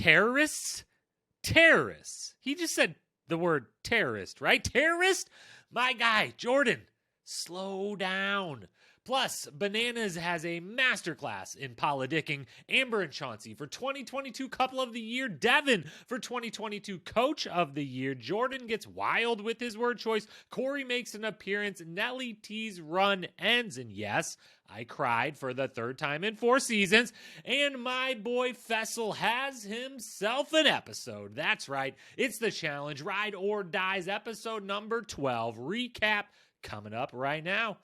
terrorists? Terrorists. He just said the word terrorist, right? Terrorist? My guy, Jordan, slow down. Plus, Bananas has a masterclass in polidicking. Amber and Chauncey for 2022 Couple of the Year. Devin for 2022 Coach of the Year. Jordan gets wild with his word choice. Cory makes an appearance. Nelly T's run ends. And yes, I cried for the third time in 4 seasons. And my boy Faysal has himself an episode. That's right. It's the Challenge Ride or Dies episode number 12. Recap coming up right now.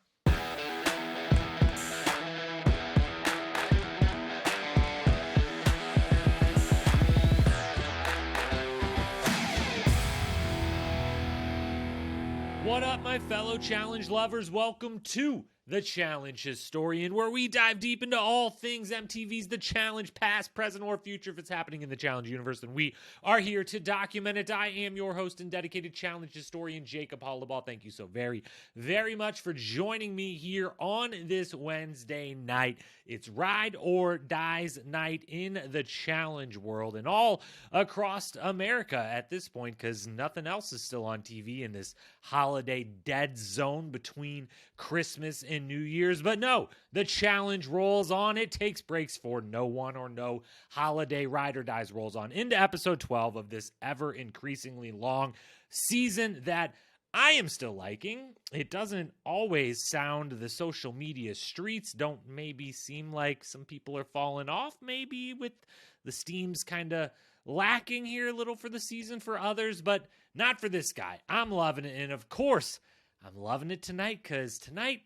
What up, my fellow challenge lovers? Welcome to The Challenge Historian, where we dive deep into all things MTV's The Challenge, past, present, or future, if it's happening in the Challenge universe. And we are here to document it. I am your host and dedicated Challenge Historian, Jacob Hollabaugh. Thank you so very, very much for joining me here on this Wednesday night. It's Ride or Dies night in the Challenge world and all across America at this point, because nothing else is still on TV in this holiday dead zone between Christmas and New Year's. But no, the Challenge rolls on. It takes breaks for no one, or no holiday. Ride or Dies rolls on into episode 12 of this ever increasingly long season that I am still liking. It doesn't always sound, the social media streets don't maybe seem like some people are falling off, maybe with the steam's kind of lacking here a little for the season for others, but not for this guy. I'm loving it. And of course, I'm loving it tonight, because tonight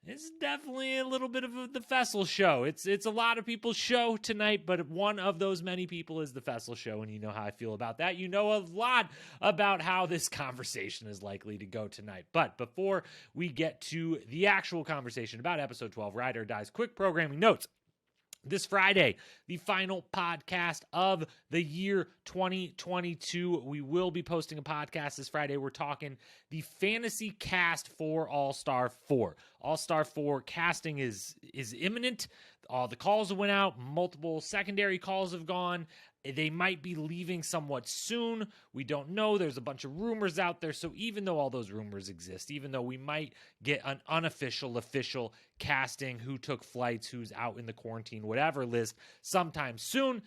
is definitely a little bit of the Faysal show. It's a lot of people's show tonight, but one of those many people is the Faysal show, and you know how I feel about that. You know a lot about how this conversation is likely to go tonight. But before we get to the actual conversation about episode 12, Ride or Dies, quick programming notes. This Friday, the final podcast of the year 2022. We will be posting a podcast this Friday. We're talking the fantasy cast for All-Star 4. All-Star 4 casting is imminent. All the calls went out. Multiple secondary calls have gone. They might be leaving somewhat soon. We don't know. There's a bunch of rumors out there. So even though all those rumors exist, even though we might get an unofficial, official casting, who took flights, who's out in the quarantine, whatever list sometime soon,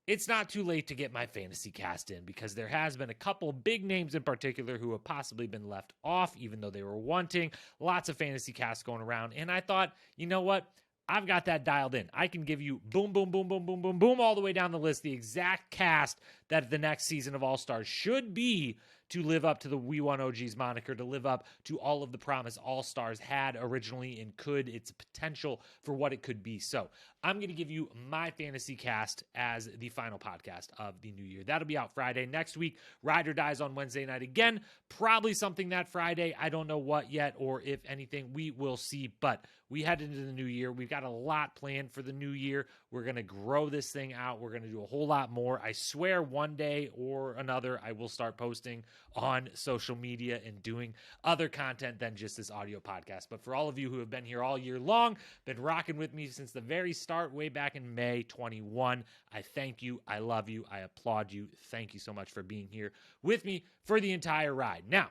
it's not too late to get my fantasy cast in, because there has been a couple big names in particular who have possibly been left off, even though they were wanting. Lots of fantasy casts going around. And I thought, you know what? I've got that dialed in. I can give you boom, boom, boom, boom, boom, boom, boom, all the way down the list, the exact cast that the next season of All-Stars should be to live up to the We Want OGs moniker, to live up to all of the promise All-Stars had originally and could, its potential for what it could be. So I'm going to give you my fantasy cast as the final podcast of the new year. That'll be out Friday. Next week, Ride or Dies on Wednesday night. Again, probably something that Friday. I don't know what yet, or if anything, we will see. But we head into the new year. We've got a lot planned for the new year. We're going to grow this thing out. We're going to do a whole lot more. I swear one day or another, I will start posting on social media and doing other content than just this audio podcast. But for all of you who have been here all year long, been rocking with me since the very start, way back in May 21, I thank you. I love you. I applaud you. Thank you so much for being here with me for the entire ride. Now,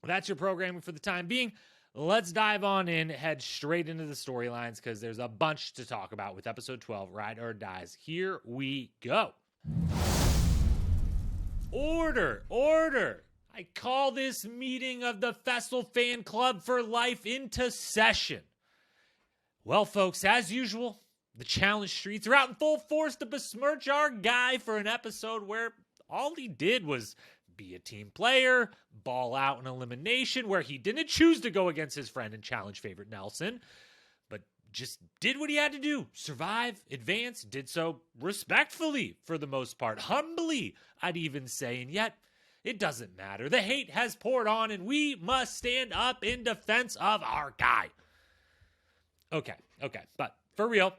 that's your programming for the time being. Let's dive on in, head straight into the storylines, because there's a bunch to talk about with episode 12, Ride or Dies. Here we go. Order, order. I call this meeting of the Faysal Fan Club for life into session. Well, folks, as usual, the challenge streets are out in full force to besmirch our guy for an episode where all he did was be a team player, ball out in elimination, where he didn't choose to go against his friend and challenge favorite Nelson, but just did what he had to do. Survive, advance, did so respectfully for the most part. Humbly, I'd even say, and yet it doesn't matter. The hate has poured on, and we must stand up in defense of our guy. Okay, but for real,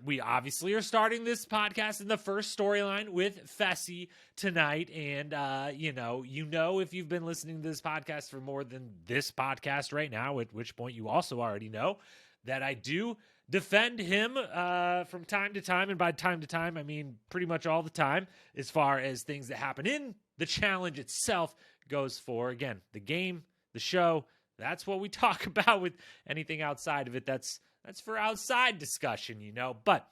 we obviously are starting this podcast in the first storyline with Fessy tonight, and you know if you've been listening to this podcast for more than this podcast right now, at which point you also already know that I do defend him from time to time. And by time to time, I mean pretty much all the time, as far as things that happen in the challenge itself goes for. Again, the game, the show, that's what we talk about. With anything outside of it, that's for outside discussion, But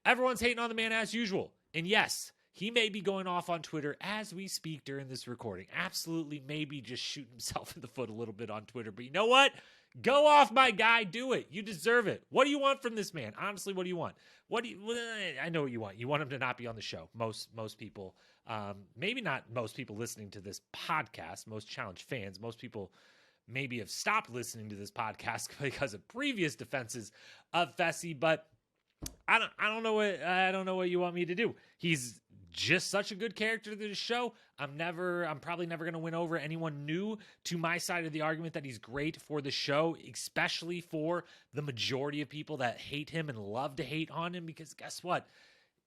everyone's hating on the man as usual. And yes, he may be going off on Twitter as we speak during this recording. Absolutely, maybe just shooting himself in the foot a little bit on Twitter. But you know what? Go off, my guy. Do it. You deserve it. What do you want from this man? Honestly, what do you want? I know what you want. You want him to not be on the show. Most people, maybe not most people listening to this podcast, most challenge fans, most people maybe have stopped listening to this podcast because of previous defenses of Fessy, but I don't know what you want me to do. He's just such a good character to the show. I'm probably never going to win over anyone new to my side of the argument that he's great for the show, especially for the majority of people that hate him and love to hate on him, because guess what?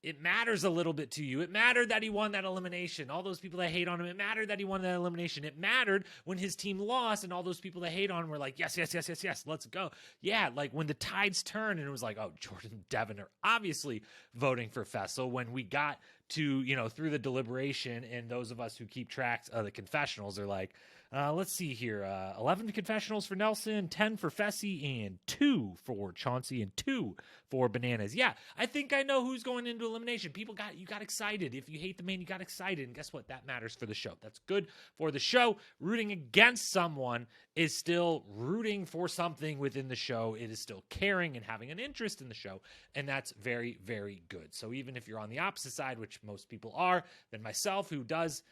It matters a little bit to you. It mattered that he won that elimination. All those people that hate on him, it mattered that he won that elimination. It mattered when his team lost and all those people that hate on him were like, yes, let's go. Yeah, like when the tides turned and it was like, oh, Jordan and Devin are obviously voting for Faysal. When we got to, through the deliberation, and those of us who keep track of the confessionals are like, let's see here, 11 confessionals for Nelson, 10 for Fessy, and 2 for Chauncey, and 2 for Bananas. Yeah, I think I know who's going into elimination. You got excited. If you hate the man, you got excited. And guess what? That matters for the show. That's good for the show. Rooting against someone is still rooting for something within the show. It is still caring and having an interest in the show. And that's very, very good. So even if you're on the opposite side, which most people are, than myself, who does,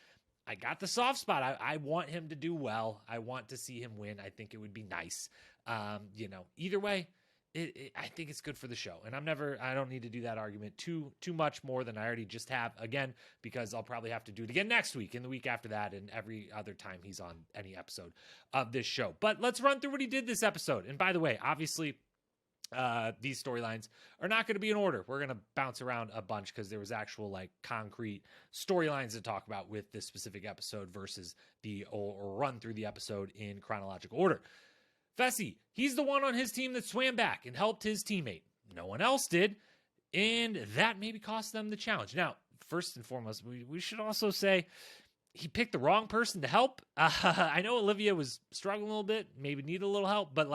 I got the soft spot. I want him to do well. I want to see him win. I think it would be nice. Either way, I think it's good for the show. And I don't need to do that argument too much more than I already just have, again, because I'll probably have to do it again next week and the week after that and every other time he's on any episode of this show. But let's run through what he did this episode. And by the way, obviously, these storylines are not going to be in order. We're going to bounce around a bunch because there was actual concrete storylines to talk about with this specific episode versus or run through the episode in chronological order. Fessy, he's the one on his team that swam back and helped his teammate. No one else did, and that maybe cost them the challenge. Now, first and foremost, we should also say he picked the wrong person to help. I know Olivia was struggling a little bit, maybe needed a little help, but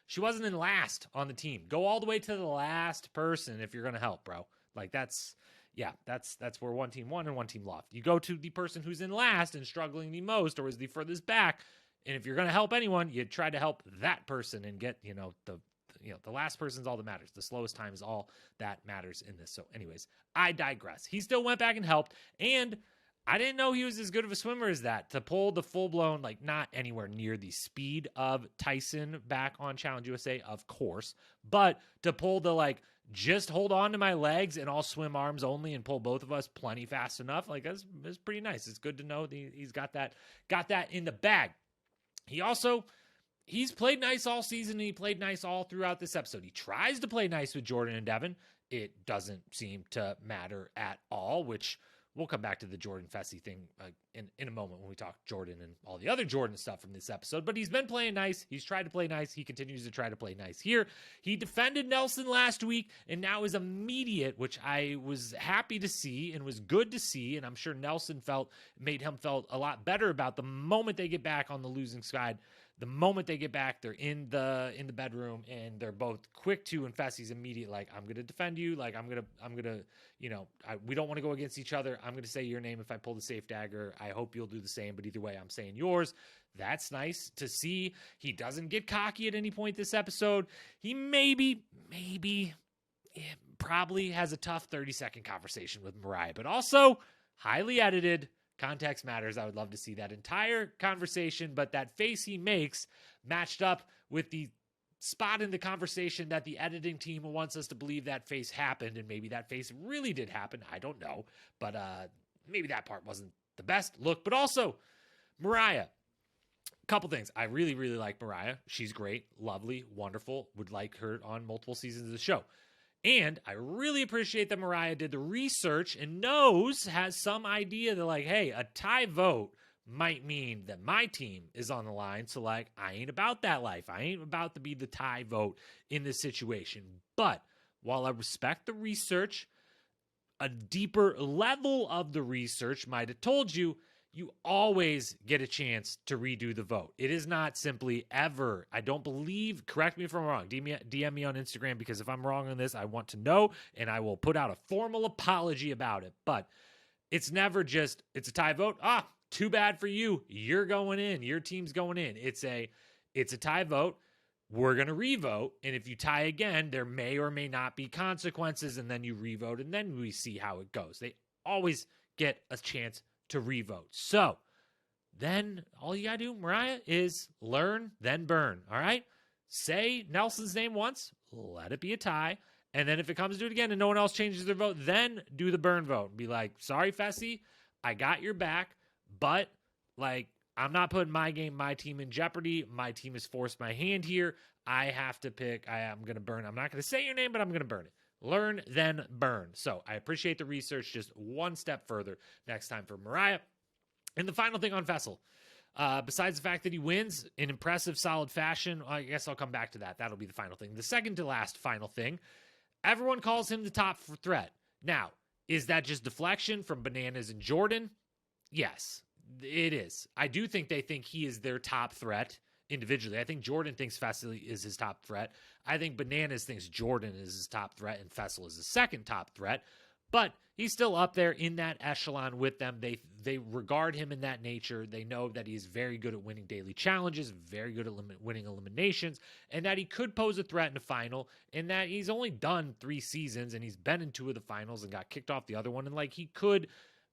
she wasn't in last on the team. Go all the way to the last person if you're going to help, bro. That's where one team won and one team lost. You go to the person who's in last and struggling the most or is the furthest back. And if you're going to help anyone, you try to help that person and get, the last person's all that matters. The slowest time is all that matters in this. So anyways, I digress. He still went back and helped. And I didn't know he was as good of a swimmer as that to pull the full-blown, not anywhere near the speed of Tyson back on Challenge USA, of course, but to pull the, just hold on to my legs and I'll swim arms only and pull both of us plenty fast enough. That's pretty nice. It's good to know that he's got that in the bag. He's played nice all season, and he played nice all throughout this episode. He tries to play nice with Jordan and Devin. It doesn't seem to matter at all, which we'll come back to the Jordan Fessy thing in a moment when we talk Jordan and all the other Jordan stuff from this episode. But he's been playing nice. He's tried to play nice. He continues to try to play nice here. He defended Nelson last week and now is immediate, which I was happy to see and was good to see. And I'm sure Nelson made him felt a lot better about the moment they get back on the losing side. The moment they get back, they're in the bedroom and they're both quick to, and Fessy's immediate, I'm going to defend you. I'm going to, we don't want to go against each other. I'm going to say your name if I pull the safe dagger. I hope you'll do the same, but either way, I'm saying yours. That's nice to see. He doesn't get cocky at any point this episode. He probably has a tough 30-second conversation with Mariah, but also highly edited. Context matters. I would love to see that entire conversation, but that face he makes matched up with the spot in the conversation that the editing team wants us to believe that face happened, and maybe that face really did happen. I don't know, but maybe that part wasn't the best look. But also, Mariah. Couple things. I really, really like Mariah. She's great, lovely, wonderful. Would like her on multiple seasons of the show. And I really appreciate that Mariah did the research and has some idea that hey, a tie vote might mean that my team is on the line. So, like, I ain't about that life. I ain't about to be the tie vote in this situation. But while I respect the research, a deeper level of the research might have told you, you always get a chance to redo the vote. It is not simply ever, I don't believe, correct me if I'm wrong, DM me on Instagram, because if I'm wrong on this, I want to know, and I will put out a formal apology about it. But it's never just, it's a tie vote. Too bad for you. You're going in. Your team's going in. It's a tie vote. We're going to revote. And if you tie again, there may or may not be consequences. And then you revote, and then we see how it goes. They always get a chance to revote. So then all you got to do, Mariah, is learn, then burn. All right? Say Nelson's name once. Let it be a tie. And then if it comes to it again and no one else changes their vote, then do the burn vote. And be like, sorry, Fessy, I got your back, but like, I'm not putting my team in jeopardy. My team has forced my hand here. I have to pick. I'm going to burn. I'm not going to say your name, but I'm going to burn it. Learn, then burn. So I appreciate the research. Just one step further next time for Mariah. And the final thing on Faysal, besides the fact that he wins in impressive, solid fashion, I guess I'll come back to that. That'll be the final thing. The second to last final thing, everyone calls him the top threat. Now, is that just deflection from Bananas and Jordan? Yes, it is. I do think they think he is their top threat individually. I think Jordan thinks Faysal is his top threat. I think Bananas thinks Jordan is his top threat and Faysal is the second top threat. But he's still up there in that echelon with them. They regard him in that nature. They know that he's very good at winning daily challenges, very good at winning eliminations, and that he could pose a threat in the final, and that he's only done 3 seasons, and he's been in 2 of the finals and got kicked off the other one, and like he could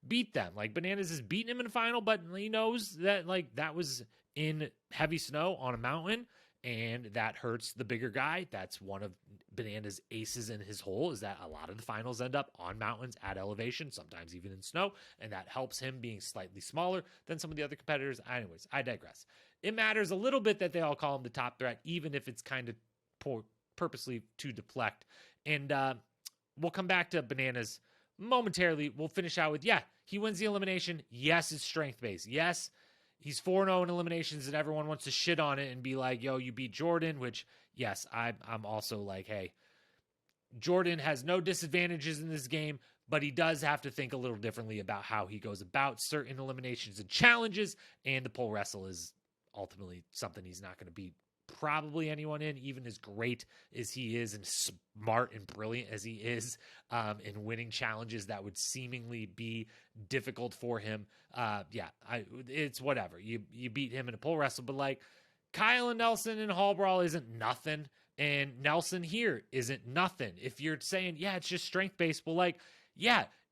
beat them. Like Bananas has beaten him in the final, but he knows that like that was in heavy snow on a mountain, and that hurts the bigger guy. That's one of Bananas' aces in his hole, is that a lot of the finals end up on mountains at elevation, sometimes even in snow, and that helps him being slightly smaller than some of the other competitors. Anyways, I digress. It matters a little bit that they all call him the top threat, even if it's kind of purposely to deflect. And we'll come back to Bananas momentarily. We'll finish out with, he wins the elimination. Yes, it's strength-based. Yes, he's 4-0 in eliminations, and everyone wants to shit on it and be like, yo, you beat Jordan, which, yes, I'm also like, hey, Jordan has no disadvantages in this game, but he does have to think a little differently about how he goes about certain eliminations and challenges, and the pole wrestle is ultimately something he's not going to beat probably anyone in, even as great as he is and smart and brilliant as he is in winning challenges that would seemingly be difficult for him. It's whatever. You beat him in a pole wrestle, but like Kyle and Nelson in Hall Brawl isn't nothing, and Nelson here isn't nothing. If you're saying, it's just strength-based, well, like,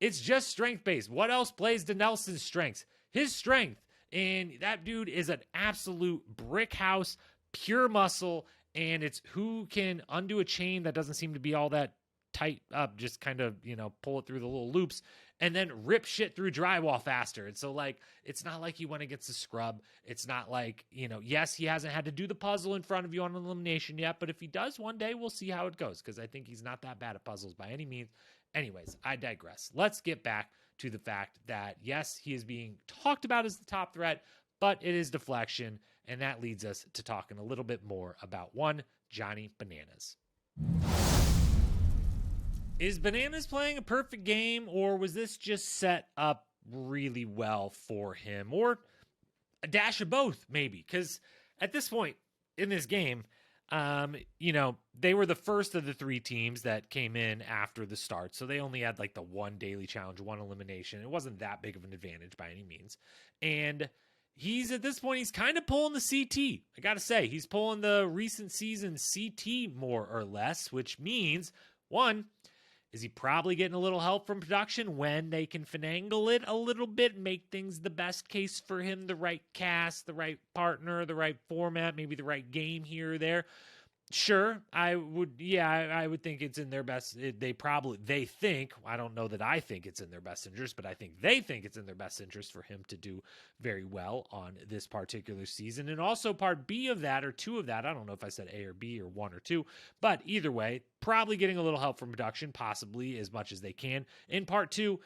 it's just strength-based. What else plays to Nelson's strengths? His strength. And that dude is an absolute brick house, pure muscle, and it's who can undo a chain that doesn't seem to be all that tight up, just kind of, pull it through the little loops and then rip shit through drywall faster. And so like, it's not like he went against the scrub. It's not like, yes, he hasn't had to do the puzzle in front of you on an elimination yet, but if he does one day, we'll see how it goes, because I think he's not that bad at puzzles by any means. Anyways, I digress. Let's get back to the fact that, yes, he is being talked about as the top threat, but it is deflection, and that leads us to talking a little bit more about one Johnny Bananas. Is Bananas playing a perfect game, or was this just set up really well for him? Or a dash of both, maybe? Because at this point in this game, they were the first of the 3 teams that came in after the start. So they only had like the 1 daily challenge, 1 elimination. It wasn't that big of an advantage by any means. And at this point, he's kind of pulling the CT. I got to say, he's pulling the recent season CT more or less, which means, one, is he probably getting a little help from production when they can finagle it a little bit, make things the best case for him, the right cast, the right partner, the right format, maybe the right game here or there? Sure, I would think it's in their best. They think, I don't know that I think it's in their best interest, but I think they think it's in their best interest for him to do very well on this particular season. And also part B of that, or 2 of that, I don't know if I said A or B or 1 or 2, but either way, probably getting a little help from production, possibly as much as they can. In part 2,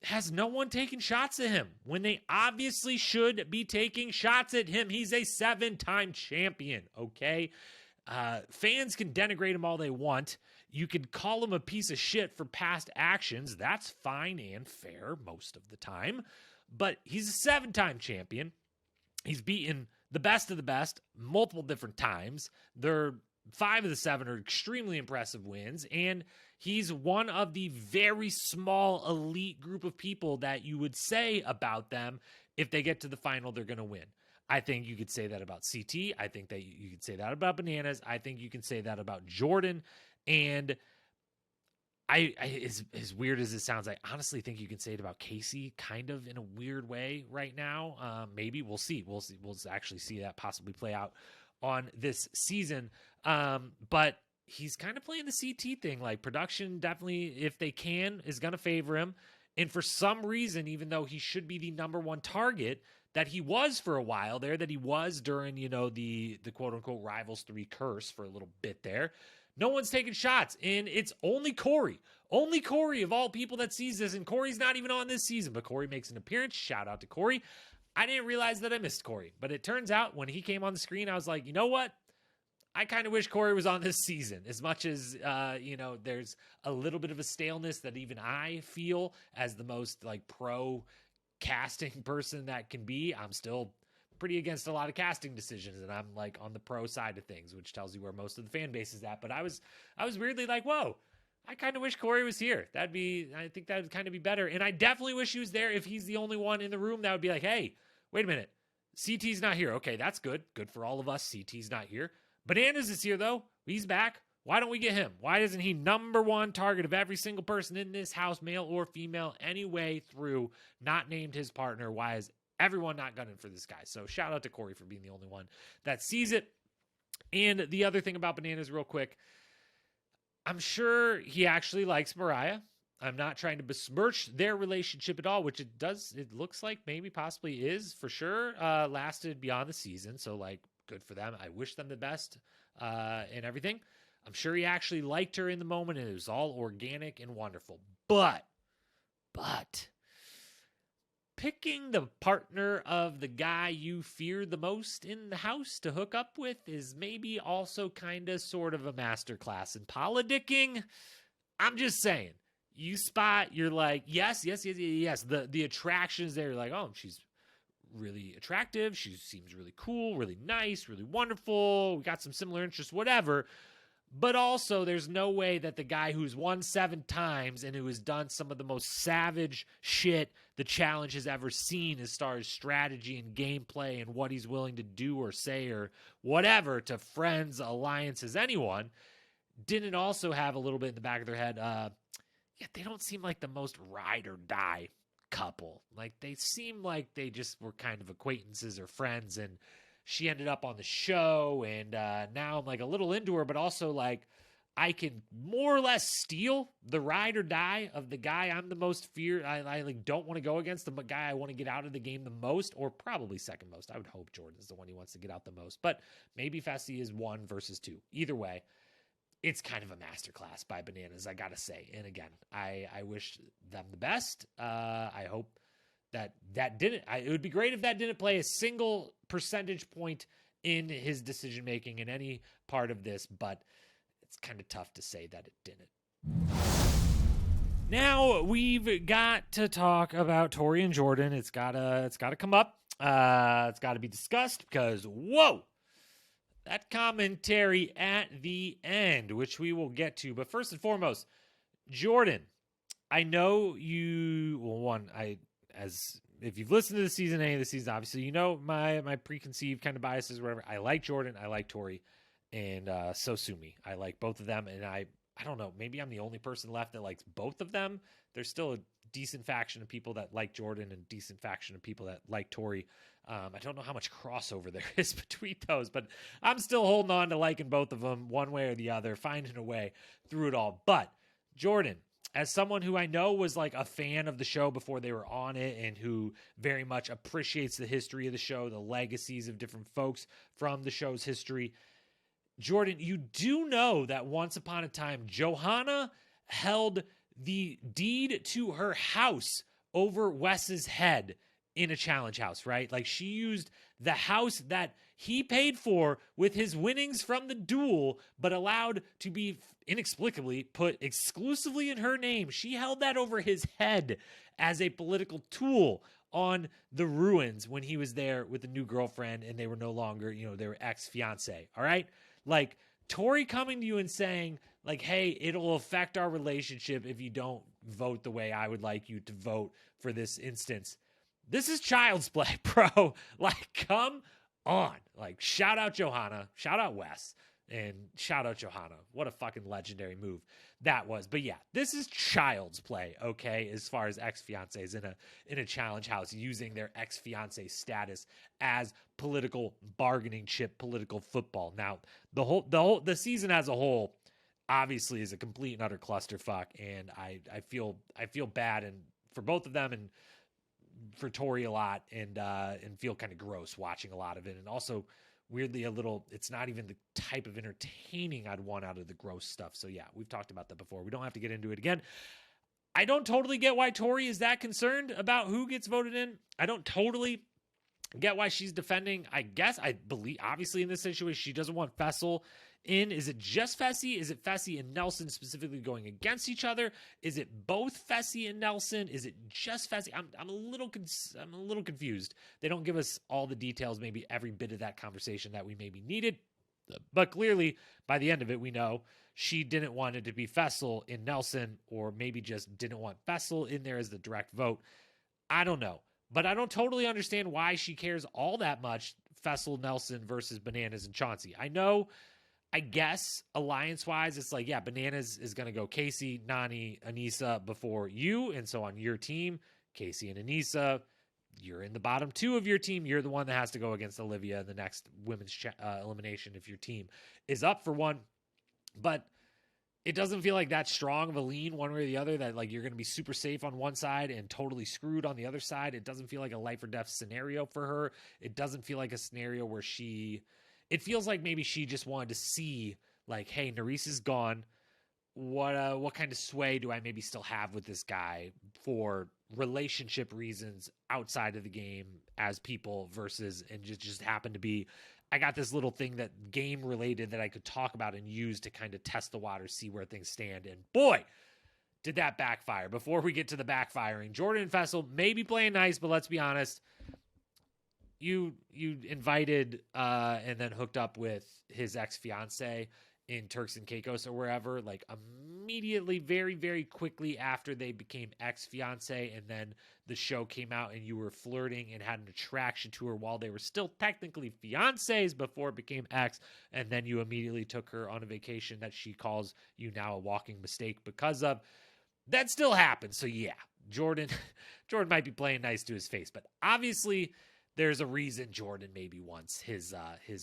has no one taken shots at him when they obviously should be taking shots at him. He's a 7-time champion, okay? Fans can denigrate him all they want. You can call him a piece of shit for past actions. That's fine and fair most of the time. But he's a 7-time champion. He's beaten the best of the best multiple different times. 5 of the 7 are extremely impressive wins, and he's one of the very small elite group of people that you would say about them if they get to the final, they're going to win. I think you could say that about CT. I think that you could say that about Bananas. I think you can say that about Jordan. And as weird as it sounds, I honestly think you can say it about Casey kind of in a weird way right now. Maybe we'll see. We'll actually see that possibly play out on this season. But he's kind of playing the CT thing. Like, production definitely, if they can, is going to favor him. And for some reason, even though he should be the number one target that he was for a while there, that he was during, the quote unquote Rivals 3 curse for a little bit there, no one's taking shots. And it's only Cory of all people that sees this. And Cory's not even on this season, but Cory makes an appearance. Shout out to Cory. I didn't realize that I missed Cory, but it turns out when he came on the screen, I was like, you know what? I kind of wish Cory was on this season. As much as, there's a little bit of a staleness that even I feel as the most pro casting person that can be. I'm still pretty against a lot of casting decisions, and I'm on the pro side of things, which tells you where most of the fan base is at. But I was weirdly like, whoa, I kind of wish Cory was here. I think that would kind of be better. And I definitely wish he was there. If he's the only one in the room, that would be like, hey, wait a minute. CT's not here. Okay, that's good. Good for all of us. CT's not here. Bananas is here, though. He's back. Why don't we get him? Why isn't he number one target of every single person in this house, male or female, anyway through not named his partner? Why is everyone not gunning for this guy? So shout out to Cory for being the only one that sees it. And the other thing about Bananas real quick, I'm sure he actually likes Mariah. I'm not trying to besmirch their relationship at all, which it looks like maybe possibly is for sure, lasted beyond the season. So good for them. I wish them the best and everything. I'm sure he actually liked her in the moment and it was all organic and wonderful. But picking the partner of the guy you fear the most in the house to hook up with is maybe also kind of sort of a masterclass in polidicking. I'm just saying. You spot, you're like, yes. The attraction's there. You're like, oh, she's really attractive. She seems really cool, really nice, really wonderful. We got some similar interests, whatever. But also, there's no way that the guy who's won 7 times and who has done some of the most savage shit the challenge has ever seen as far as strategy and gameplay and what he's willing to do or say or whatever to friends, alliances, anyone, didn't also have a little bit in the back of their head, they don't seem like the most ride or die couple. They seem like they just were kind of acquaintances or friends, and she ended up on the show, and now I'm a little into her, but also I can more or less steal the ride or die of the guy I'm the most fear. I don't want to go against the guy I want to get out of the game the most, or probably second most. I would hope Jordan's the one he wants to get out the most, but maybe Fessy is 1 versus 2. Either way, it's kind of a masterclass by Bananas, I gotta say. And again, I wish them the best. I hope that didn't. It would be great if that didn't play a single percentage point in his decision making in any part of this, but it's kind of tough to say that it didn't. Now we've got to talk about Tori and Jordan. It's gotta come up. It's gotta be discussed because whoa. That commentary at the end, which we will get to. But first and foremost, Jordan, I know you, if you've listened to the season, any of the season, obviously, you know my preconceived kind of biases, whatever. I like Jordan, I like Tori, and so sue me. I like both of them, and I don't know, maybe I'm the only person left that likes both of them. There's still a decent faction of people that like Jordan and decent faction of people that like Tori. I don't know how much crossover there is between those, but I'm still holding on to liking both of them one way or the other, finding a way through it all. But Jordan, as someone who I know was a fan of the show before they were on it and who very much appreciates the history of the show, the legacies of different folks from the show's history, Jordan, you do know that once upon a time, Johanna held the deed to her house over Wes's head in a challenge house, right? Like, she used the house that he paid for with his winnings from the duel, but allowed to be inexplicably put exclusively in her name. She held that over his head as a political tool on the ruins when he was there with a new girlfriend and they were no longer, they were ex-fiance. All right. Like, Tori coming to you and saying, like, hey, it'll affect our relationship if you don't vote the way I would like you to vote for this instance. This is child's play, bro. Like, come on. Like, shout out Johanna, shout out Wes, and shout out Johanna. What a fucking legendary move that was. But yeah, this is child's play, okay, as far as ex-fiancés in a challenge house using their ex-fiancé status as political bargaining chip, political football. Now, the season as a whole obviously is a complete and utter clusterfuck, and I feel bad and for both of them and for Tori a lot, and feel kind of gross watching a lot of it, and also weirdly it's not even the type of entertaining I'd want out of the gross stuff. So yeah, we've talked about that before. We don't have to get into it again. I don't totally get why Tori is that concerned about who gets voted in. I don't totally get why she's defending. I believe obviously in this situation she doesn't want Faysal in. Is it just Fessy? Is it Fessy and Nelson specifically going against each other? Is it both Fessy and Nelson? Is it just Fessy? I'm a little confused. They don't give us all the details, maybe every bit of that conversation that we maybe needed. But clearly, by the end of it, we know she didn't want it to be Faysal in Nelson, or maybe just didn't want Faysal in there as the direct vote. I don't know. But I don't totally understand why she cares all that much, Faysal, Nelson versus Bananas and Chauncey. I guess alliance-wise, it's like, yeah, Bananas is going to go Casey, Nani, Anissa before you. And so on your team, Casey and Anissa, you're in the bottom two of your team. You're the one that has to go against Olivia in the next women's elimination if your team is up for one. But it doesn't feel like that strong of a lean one way or the other, that like you're going to be super safe on one side and totally screwed on the other side. It doesn't feel like a life or death scenario for her. It doesn't feel like a scenario where it feels like maybe she just wanted to see, like, hey, Nerys is gone. What kind of sway do I maybe still have with this guy for relationship reasons outside of the game as people versus, and just happened to be, I got this little thing that game related that I could talk about and use to kind of test the waters, see where things stand. And boy, did that backfire. Before we get to the backfiring, Jordan and Faysal may be playing nice, but let's be honest. You invited and then hooked up with his ex-fiance in Turks and Caicos or wherever, like immediately, very, very quickly after they became ex-fiance, and then the show came out and you were flirting and had an attraction to her while they were still technically fiancés before it became ex, and then you immediately took her on a vacation that she calls you now a walking mistake because of. That still happens. So yeah, Jordan might be playing nice to his face, but obviously there's a reason Jordan maybe wants his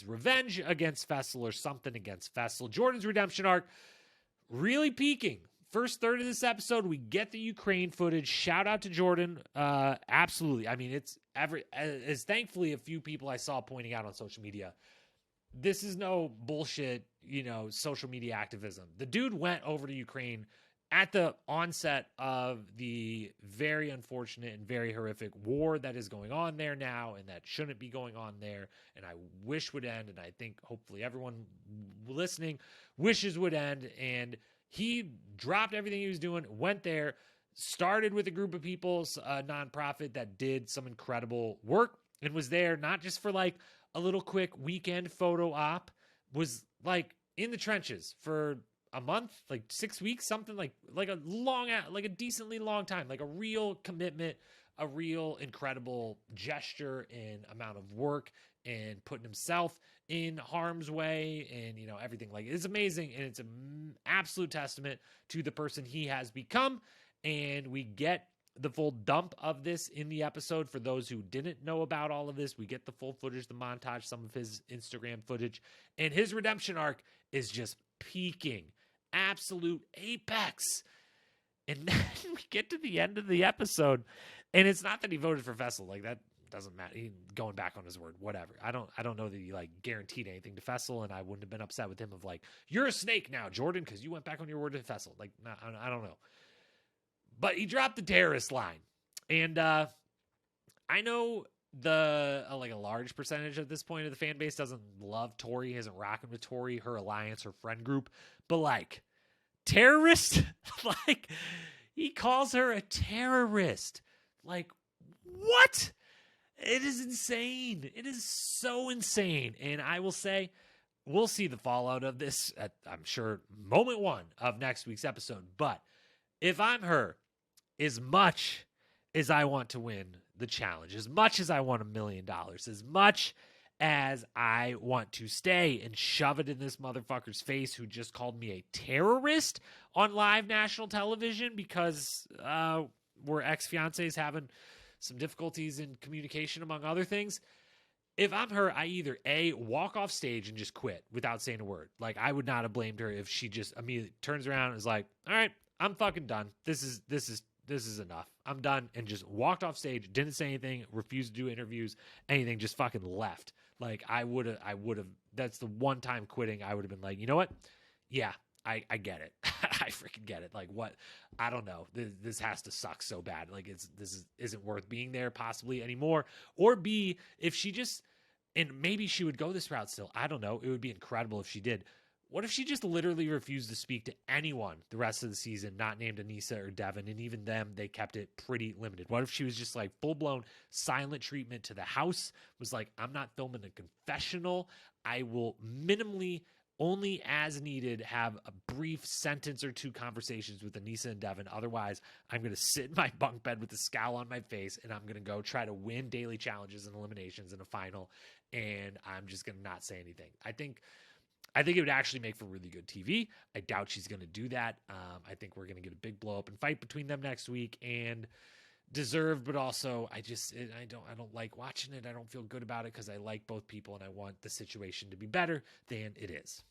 revenge against Faysal or something against Faysal. Jordan's redemption arc really peaking. First third of this episode, we get the Ukraine footage. Shout out to Jordan. Absolutely. I mean, it's as thankfully a few people I saw pointing out on social media. This is no bullshit, social media activism. The dude went over to Ukraine at the onset of the very unfortunate and very horrific war that is going on there now, and that shouldn't be going on there, and I wish would end, and I think hopefully everyone listening wishes would end. And he dropped everything he was doing, went there, started with a group of people, a nonprofit that did some incredible work, and was there not just for like a little quick weekend photo op, was like in the trenches for a month, like 6 weeks, something like a decently long time, like a real commitment, a real incredible gesture and amount of work, and putting himself in harm's way, and everything. Like, it's amazing, and it's an absolute testament to the person he has become. And we get the full dump of this in the episode. For those who didn't know about all of this, we get the full footage, the montage, some of his Instagram footage, and his redemption arc is just peaking. Absolute apex. And then we get to the end of the episode, and it's not that he voted for Faysal. Like, that doesn't matter. He going back on his word, whatever. I don't know that he like guaranteed anything to Faysal, and I wouldn't have been upset with him of like, you're a snake now, Jordan, because you went back on your word to Faysal. Like, I don't know. But he dropped the terrorist line, And I know the like a large percentage at this point of the fan base doesn't love Tori, isn't rocking with Tori, her alliance, her friend group, but like terrorist, like he calls her a terrorist. Like what? It is insane. It is so insane. And I will say, we'll see the fallout of this at, I'm sure, moment one of next week's episode. But if I'm her, as much as I want to win the challenge, as much as I want $1 million, as much as I want to stay and shove it in this motherfucker's face who just called me a terrorist on live national television because we're ex-fiancés having some difficulties in communication, among other things. If I'm her, I either A, walk off stage and just quit without saying a word. Like, I would not have blamed her if she just immediately turns around and is like, all right, I'm fucking done. This is enough. I'm done. And just walked off stage, didn't say anything, refused to do interviews, anything, just fucking left. Like, I would have, that's the one time quitting. I would have been like, you know what? Yeah, I get it. I freaking get it. Like, what? I don't know. This has to suck so bad. Like, this isn't worth being there possibly anymore. Or B, if she just, and maybe she would go this route still. I don't know. It would be incredible if she did. What if she just literally refused to speak to anyone the rest of the season, not named Anissa or Devin, and even them, they kept it pretty limited? What if she was just like full-blown silent treatment to the house, was like, I'm not filming a confessional. I will minimally, only as needed, have a brief sentence or two conversations with Anissa and Devin. Otherwise, I'm going to sit in my bunk bed with a scowl on my face, and I'm going to go try to win daily challenges and eliminations in a final, and I'm just going to not say anything. I think it would actually make for really good TV. I doubt she's going to do that. I think we're going to get a big blow up and fight between them next week, and deserved, but also I don't like watching it. I don't feel good about it because I like both people and I want the situation to be better than it is.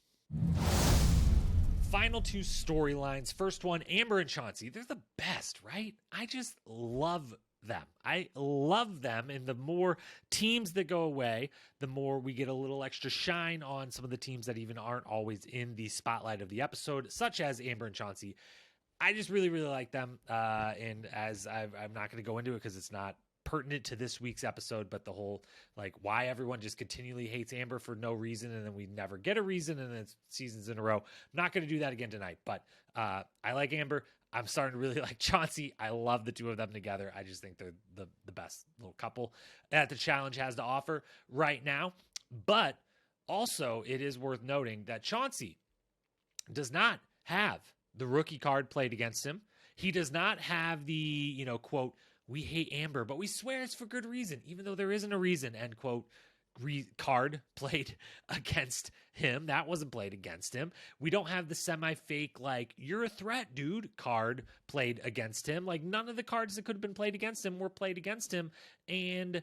Final two storylines. First one, Amber and Chauncey. They're the best, right? I just love them. I love them. And the more teams that go away, the more we get a little extra shine on some of the teams that even aren't always in the spotlight of the episode, such as Amber and Chauncey. I just really, really like them. And as I'm not going to go into it because it's not pertinent to this week's episode, but the whole, like, why everyone just continually hates Amber for no reason, and then we never get a reason, and then it's seasons in a row. I'm not going to do that again tonight, but I like Amber. I'm starting to really like Chauncey. I love the two of them together. I just think they're the best little couple that the challenge has to offer right now. But also, it is worth noting that Chauncey does not have the rookie card played against him. He does not have the, quote, we hate Amber, but we swear it's for good reason, even though there isn't a reason, end quote, card played against him. That wasn't played against him. We don't have the semi-fake, like, you're a threat, dude, card played against him. Like, none of the cards that could have been played against him were played against him. And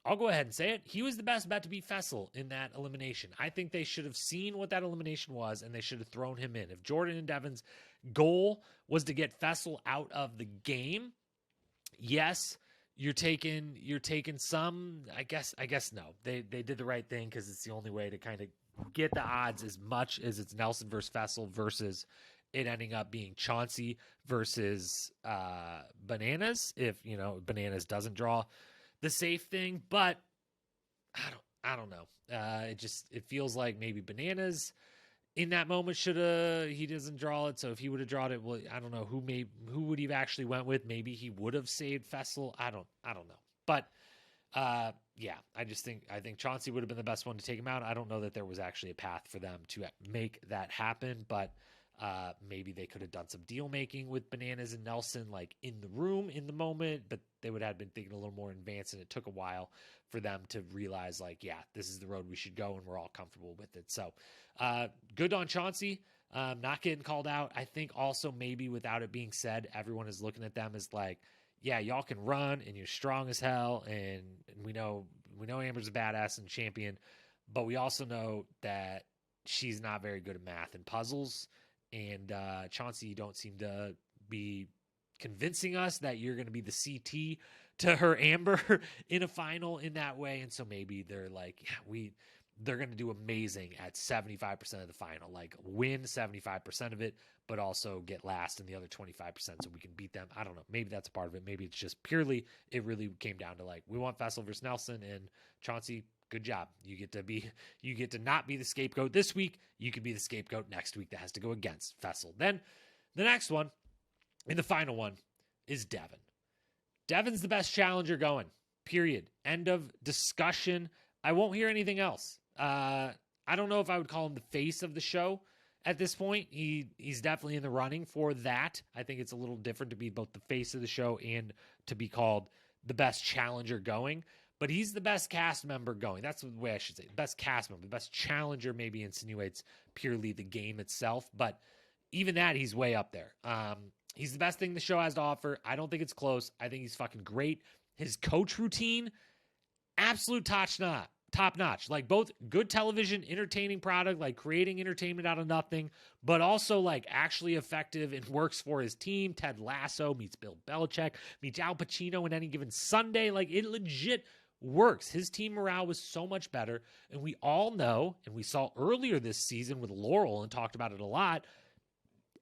I'll go ahead and say it. He was the best bet to beat Faysal in that elimination. I think they should have seen what that elimination was, and they should have thrown him in. If Jordan and Devin's goal was to get Faysal out of the game, yes, you're taking some, I guess no. They did the right thing because it's the only way to kind of get the odds as much as it's Nelson versus Faysal versus it ending up being Chauncey versus Bananas if, Bananas doesn't draw the safe thing. But I don't know. It feels like maybe Bananas in that moment he doesn't draw it. So if he would have drawn it, well, I don't know who would he have actually went with. Maybe he would have saved Faysal. I don't know. But yeah, I think Chauncey would have been the best one to take him out. I don't know that there was actually a path for them to make that happen, but maybe they could have done some deal making with Bananas and Nelson, like in the room in the moment, but they would have been thinking a little more in advance, and it took a while for them to realize, like, yeah, this is the road we should go, and we're all comfortable with it. So good on Chauncey, not getting called out. I think also maybe without it being said, everyone is looking at them as like, yeah, y'all can run and you're strong as hell, and we know Amber's a badass and champion, but we also know that she's not very good at math and puzzles. And Chauncey, you don't seem to be convincing us that you're going to be the CT to her Amber in a final in that way. And so maybe they're like, yeah, they're going to do amazing at 75% of the final, like win 75% of it, but also get last in the other 25% so we can beat them. I don't know. Maybe that's a part of it. Maybe it's just purely, it really came down to like, we want Faysal versus Nelson, and Chauncey, good job. You get to not be the scapegoat this week. You could be the scapegoat next week that has to go against Faysal. Then the next one, and the final one, is Devin. Devin's the best challenger going, period. End of discussion. I won't hear anything else. I don't know if I would call him the face of the show at this point. He's definitely in the running for that. I think it's a little different to be both the face of the show and to be called the best challenger going. But he's the best cast member going. That's the way I should say it. Best cast member. The best challenger maybe insinuates purely the game itself. But even that, he's way up there. He's the best thing the show has to offer. I don't think it's close. I think he's fucking great. His coach routine, absolute top notch. Like both good television, entertaining product, like creating entertainment out of nothing, but also like actually effective and works for his team. Ted Lasso meets Bill Belichick, meets Al Pacino in Any Given Sunday. Like it legit works. His team morale was so much better. And we all know, and we saw earlier this season with Laurel and talked about it a lot,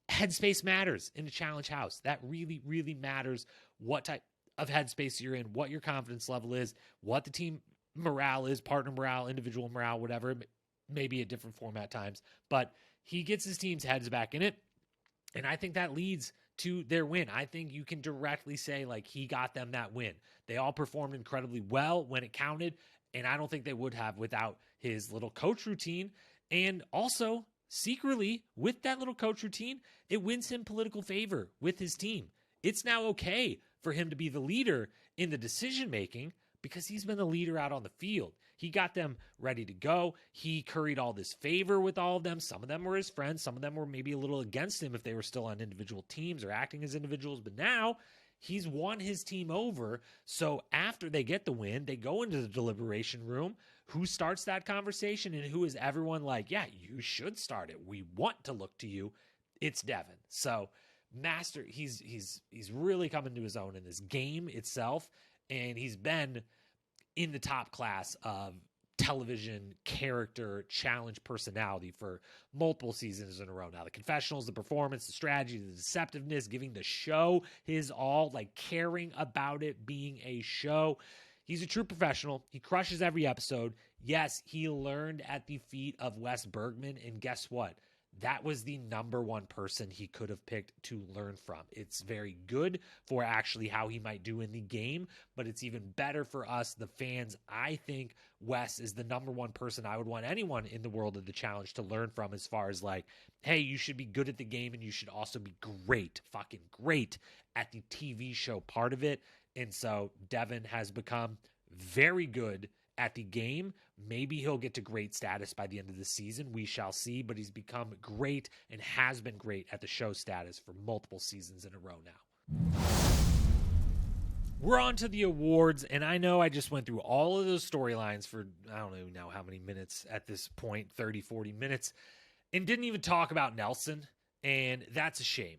headspace matters in a challenge house. That really, really matters what type of headspace you're in, what your confidence level is, what the team morale is, partner morale, individual morale, whatever. Maybe a different format at times. But he gets his team's heads back in it. And I think that leads to their win. I think you can directly say, like, he got them that win. They all performed incredibly well when it counted. And I don't think they would have without his little coach routine. And also, secretly, with that little coach routine, it wins him political favor with his team. It's now okay for him to be the leader in the decision-making because he's been the leader out on the field. He got them ready to go. He curried all this favor with all of them. Some of them were his friends. Some of them were maybe a little against him if they were still on individual teams or acting as individuals. But now he's won his team over. So after they get the win, they go into the deliberation room. Who starts that conversation and who is everyone like, yeah, you should start it. We want to look to you. It's Devin. So he's really coming to his own in this game itself. And he's been in the top class of television character challenge personality for multiple seasons in a row now. The confessionals, the performance, the strategy, the deceptiveness, giving the show his all, like caring about it being a show. He's a true professional. He crushes every episode. Yes, he learned at the feet of Wes Bergman, and guess what? That was the number one person he could have picked to learn from. It's very good for actually how he might do in the game, but it's even better for us, the fans. I think Wes is the number one person I would want anyone in the world of the challenge to learn from, as far as like, hey, you should be good at the game and you should also be great, fucking great at the TV show part of it. And so Devin has become very good at the game. Maybe he'll get to great status by the end of the season. We shall see, but he's become great and has been great at the show status for multiple seasons in a row now. We're on to the awards, and I know I just went through all of those storylines for, I don't even know how many minutes at this point, 30, 40 minutes, and didn't even talk about Nelson, and that's a shame.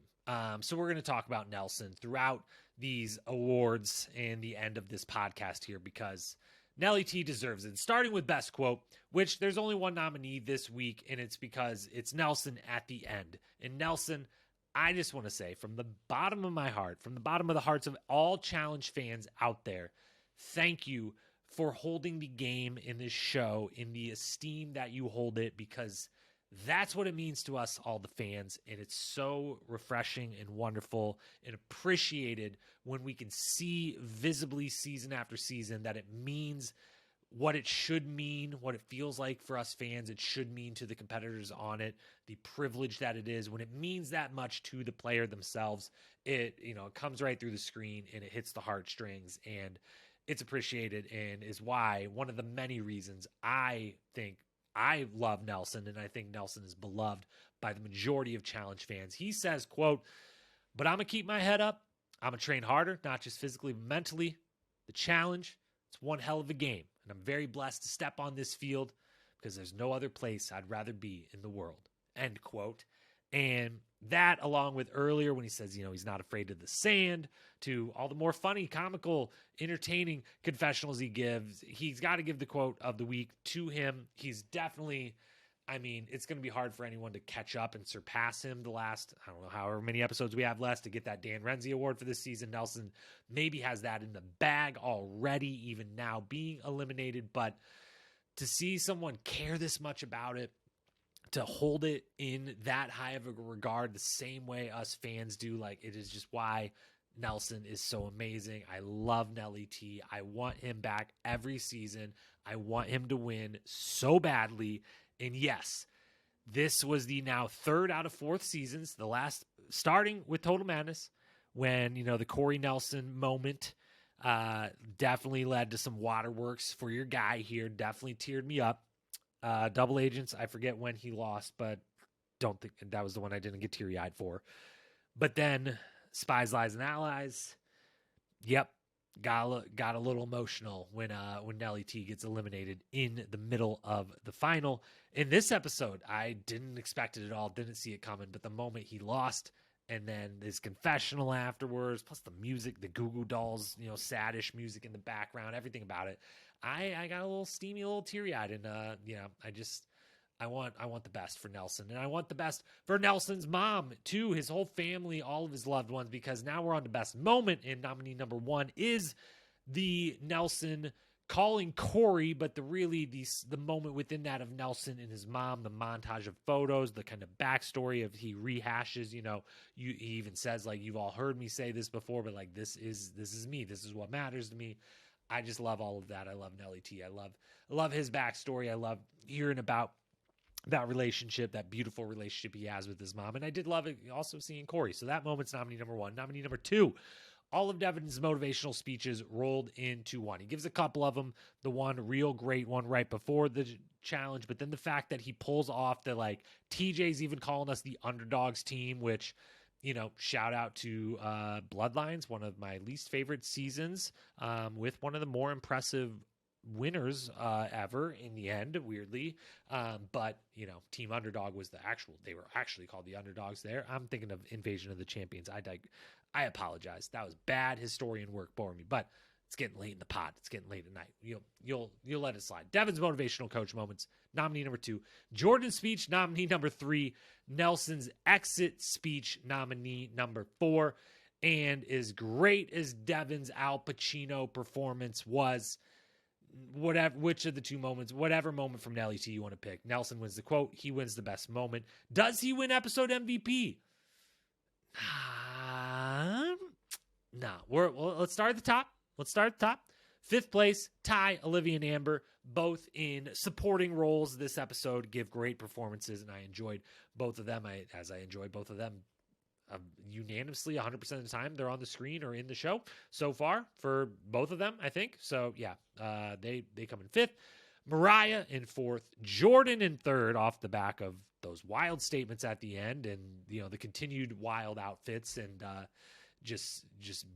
So we're going to talk about Nelson throughout these awards and the end of this podcast here, because Nelly T deserves it. Starting with Best Quote, which there's only one nominee this week, and it's because it's Nelson at the end. And Nelson, I just want to say from the bottom of my heart, from the bottom of the hearts of all challenge fans out there, thank you for holding the game in this show in the esteem that you hold it, because that's what it means to us, all the fans, and it's so refreshing and wonderful and appreciated when we can see visibly season after season that it means what it should mean, what it feels like for us fans. It should mean to the competitors on it, the privilege that it is when it means that much to the player themselves. It comes right through the screen and it hits the heartstrings, and it's appreciated, and is why one of the many reasons I think I love Nelson, and I think Nelson is beloved by the majority of challenge fans. He says, quote, "But I'm going to keep my head up. I'm going to train harder, not just physically, but mentally. The challenge, it's one hell of a game, and I'm very blessed to step on this field because there's no other place I'd rather be in the world." End quote. And that, along with earlier when he says, he's not afraid of the sand, to all the more funny, comical, entertaining confessionals he gives, he's got to give the quote of the week to him. He's definitely, it's going to be hard for anyone to catch up and surpass him the last, I don't know, however many episodes we have left to get that Dan Renzi award for this season. Nelson maybe has that in the bag already, even now being eliminated. But to see someone care this much about it, to hold it in that high of a regard the same way us fans do, like, it is just why Nelson is so amazing. I love Nelly T. I want him back every season. I want him to win so badly. And yes, this was the now third out of fourth seasons, the last, starting with Total Madness, when, the Cory Nelson moment definitely led to some waterworks for your guy here, definitely teared me up. Double Agents, I forget when he lost, but don't think that was the one I didn't get teary-eyed for. But then Spies, Lies, and Allies, yep, got a little emotional when Nelly T gets eliminated in the middle of the final. In this episode, I didn't expect it at all, didn't see it coming, but the moment he lost, and then his confessional afterwards, plus the music, the Goo Goo Dolls, saddish music in the background, everything about it, I got a little steamy, a little teary-eyed, and I want the best for Nelson, and I want the best for Nelson's mom too, his whole family, all of his loved ones, because now we're on the best moment, and nominee number one is the Nelson calling Cory, but the moment within that of Nelson and his mom, the montage of photos, the kind of backstory of he rehashes, he even says, like, you've all heard me say this before, but like, this is me. This is what matters to me. I just love all of that. I love Nelly T. I love his backstory. I love hearing about that relationship, that beautiful relationship he has with his mom. And I did love it also seeing Cory. So that moment's nominee number one. Nominee number two, all of Devin's motivational speeches rolled into one. He gives a couple of them, the one real great one right before the challenge, but then the fact that he pulls off the, like, TJ's even calling us the underdogs team, which, shout out to Bloodlines, one of my least favorite seasons, with one of the more impressive winners ever in the end, weirdly. But, Team Underdog was they were actually called the underdogs there. I'm thinking of Invasion of the Champions. I apologize. That was bad historian work for me, but it's getting late in the pod. It's getting late at night. You'll let it slide. Devin's motivational coach moments, nominee number two. Jordan's speech, nominee number three. Nelson's exit speech, nominee number four. And as great as Devin's Al Pacino performance was, which of the two moments, whatever moment from Nelly T you want to pick, Nelson wins the quote. He wins the best moment. Does he win episode MVP? No. Let's start at the top. Fifth place, Ty, Olivia, and Amber, both in supporting roles this episode, give great performances, and I enjoyed both of them. I enjoyed both of them unanimously 100% of the time they're on the screen or in the show so far for both of them, I think. So, yeah, they come in fifth. Mariah in fourth. Jordan in third, off the back of those wild statements at the end and, the continued wild outfits and just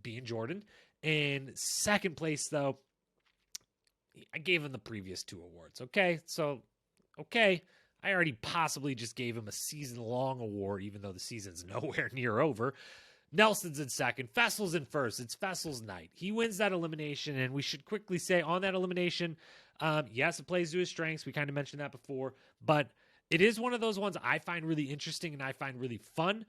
being Jordan. And second place, though, I gave him the previous two awards. Okay, so, I already possibly just gave him a season-long award, even though the season's nowhere near over. Nelson's in second. Faysal's in first. It's Faysal's night. He wins that elimination, and we should quickly say on that elimination, yes, it plays to his strengths. We kind of mentioned that before, but it is one of those ones I find really interesting and I find really fun.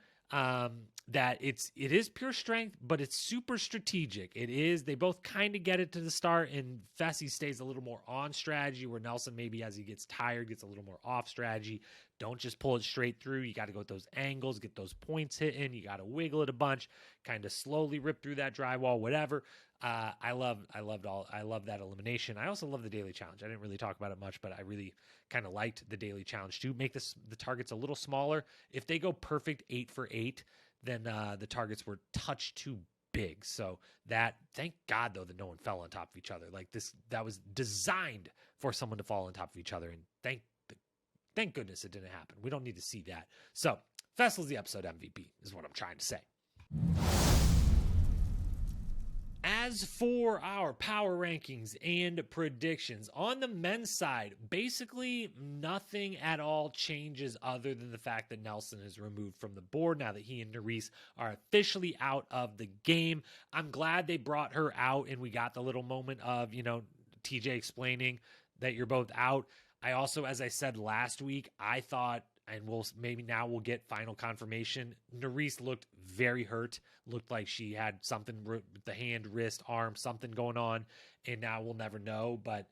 That it is pure strength, but it's super strategic. They both kind of get it to the start, and Fessy stays a little more on strategy, where Nelson maybe as he gets tired, gets a little more off strategy. Don't just pull it straight through. You got to go with those angles, get those points hitting. You got to wiggle it a bunch, kind of slowly rip through that drywall, whatever. I love that elimination. I also love the daily challenge. I didn't really talk about it much, but I really kind of liked the daily challenge too. Make the targets a little smaller. If they go perfect 8 for 8, then the targets were touched too big. So thank God though that no one fell on top of each other. Like that was designed for someone to fall on top of each other, and thank goodness it didn't happen. We don't need to see that. So Faysal's the episode MVP is what I'm trying to say. As As for our power rankings and predictions, on the men's side, basically nothing at all changes other than the fact that Nelson is removed from the board now that he and Nerys are officially out of the game. I'm glad they brought her out and we got the little moment of, TJ explaining that you're both out. I also, as I said last week, I thought, and we'll get final confirmation, Nerys looked very hurt, looked like she had something with the hand, wrist, arm, something going on, and now we'll never know, but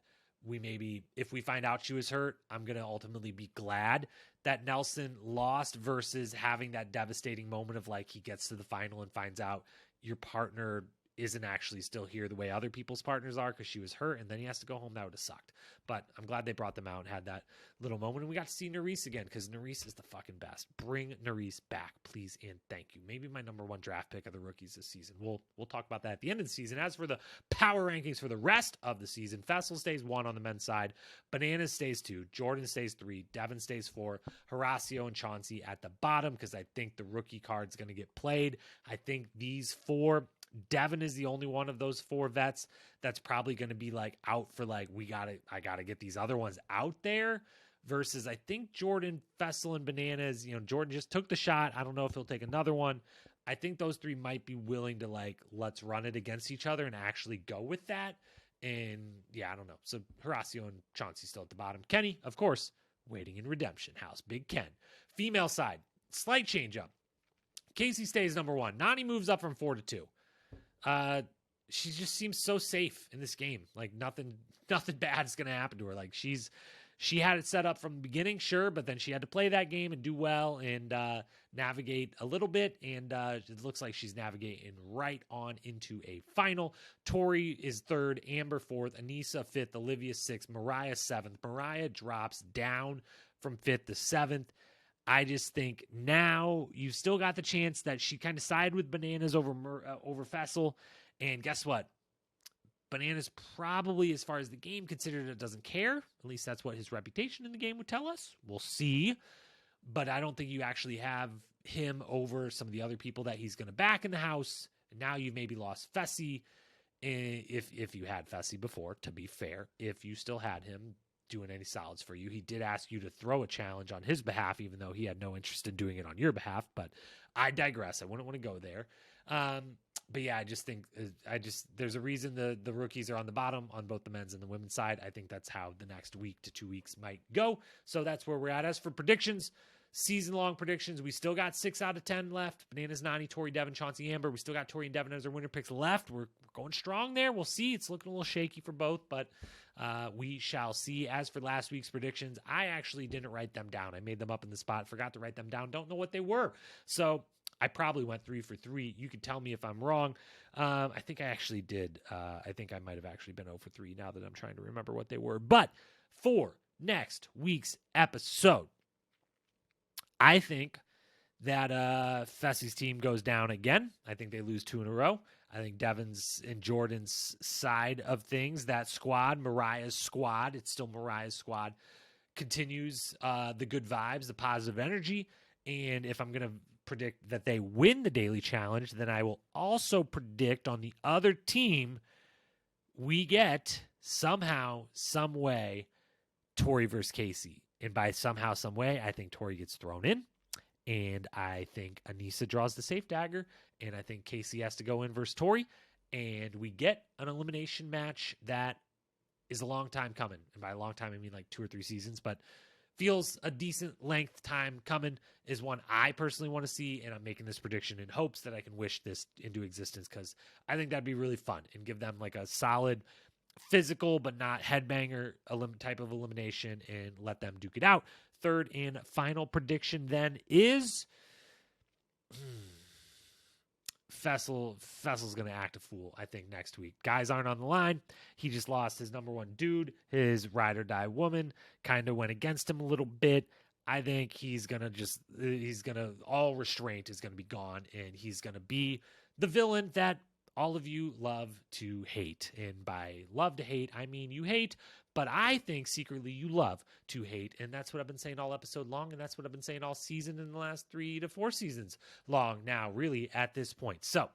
if we find out she was hurt, I'm going to ultimately be glad that Nelson lost versus having that devastating moment of like he gets to the final and finds out your partner isn't actually still here the way other people's partners are because she was hurt and then he has to go home. That would have sucked. But I'm glad they brought them out and had that little moment. And we got to see Nerys again because Nerys is the fucking best. Bring Nerys back, please, and thank you. Maybe my number one draft pick of the rookies this season. We'll talk about that at the end of the season. As for the power rankings for the rest of the season, Faysal stays 1 on the men's side. Bananas stays 2. Jordan stays 3. Devin stays 4. Horacio and Chauncey at the bottom because I think the rookie card's going to get played. I think these 4... Devin is the only one of those 4 vets that's probably going to be like out for like, I got to get these other ones out there versus I think Jordan, Faysal, and Bananas, Jordan just took the shot. I don't know if he'll take another one. I think those 3 might be willing to like, let's run it against each other and actually go with that. And yeah, I don't know. So Horacio and Chauncey still at the bottom. Kenny, of course, waiting in redemption house. Big Ken. Female side, slight change up. Casey stays number 1. Nani moves up from 4 to 2. She just seems so safe in this game. Like nothing bad is going to happen to her. Like she had it set up from the beginning, sure, but then she had to play that game and do well and navigate a little bit. And it looks like she's navigating right on into a final. Tori is 3rd, Amber 4th, Anissa 5th, Olivia 6th, Mariah 7th. Mariah drops down from 5th to 7th. I just think now you've still got the chance that she kind of sided with Bananas over Faysal. And guess what? Bananas probably, as far as the game considered it, doesn't care. At least that's what his reputation in the game would tell us. We'll see. But I don't think you actually have him over some of the other people that he's going to back in the house. And now you've maybe lost Fessy. If you had Fessy before, to be fair, if you still had him doing any solids for you. He did ask you to throw a challenge on his behalf, even though he had no interest in doing it on your behalf, but I digress. I wouldn't want to go there. But yeah, I just think there's a reason the rookies are on the bottom on both the men's and the women's side. I think that's how the next week to 2 weeks might go. So that's where we're at. As for predictions, season-long predictions, we still got 6 out of 10 left. Bananas, Nani, Tori, Devin, Chauncey, Amber. We still got Tori and Devin as our winner picks left. We're going strong there. We'll see. It's looking a little shaky for both, but we shall see. As for last week's predictions, I actually didn't write them down. I made them up in the spot, forgot to write them down, don't know what they were. So I probably went 3 for 3. You could tell me if I'm wrong. I think I actually did. I think I might have actually been 0 for 3 now that I'm trying to remember what they were. But for next week's episode, I think that Fessy's team goes down again. I think they lose 2 in a row. I think Devin's and Jordan's side of things, that squad, Mariah's squad, it's still Mariah's squad, continues the good vibes, the positive energy. And if I'm going to predict that they win the daily challenge, then I will also predict on the other team we get somehow, some way, Tori versus Casey. And by somehow, some way, I think Tori gets thrown in. And I think Anissa draws the safe dagger. And I think Casey has to go in versus Tori. And we get an elimination match that is a long time coming. And by a long time, I mean like 2 or 3 seasons. But feels a decent length time coming, is one I personally want to see. And I'm making this prediction in hopes that I can wish this into existence, because I think that'd be really fun and give them like a solid physical but not headbanger type of elimination and let them duke it out. Third and final prediction then is Faysal's going to act a fool, I think, next week. Guys aren't on the line. He just lost his number 1 dude. His ride or die woman kind of went against him a little bit. I think all restraint is going to be gone, and he's going to be the villain that all of you love to hate. And by love to hate, I mean you hate, but I think secretly you love to hate. And that's what I've been saying all episode long. And that's what I've been saying all season in the last 3 to 4 seasons long now, really, at this point. So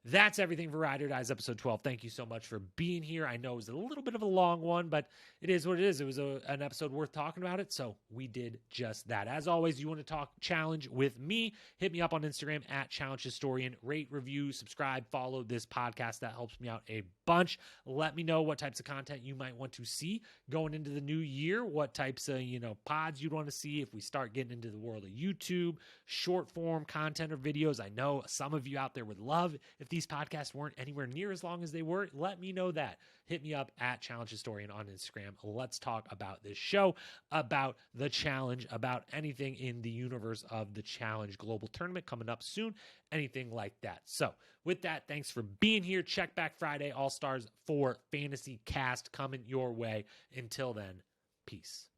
That's everything for Ride or Dies episode 12. Thank you so much for being here. I know it was a little bit of a long one, but it is what it is. It was an episode worth talking about it, so we did just that. As always, you want to talk challenge with me, hit me up on Instagram at Challenge Historian. Rate, review, subscribe, follow this podcast. That helps me out a bunch. Let me know what types of content you might want to see going into the new year, what types of pods you'd want to see if we start getting into the world of YouTube, short form content or videos. I know some of you out there would love if these podcasts weren't anywhere near as long as they were. Let me know that. Hit me up at Challenge Historian on Instagram. Let's talk about this show, about the challenge, about anything in the universe of the Challenge Global Tournament coming up soon, anything like that. So with that, thanks for being here. Check back Friday, All-Stars 4 Fantasy Cast coming your way. Until then, peace.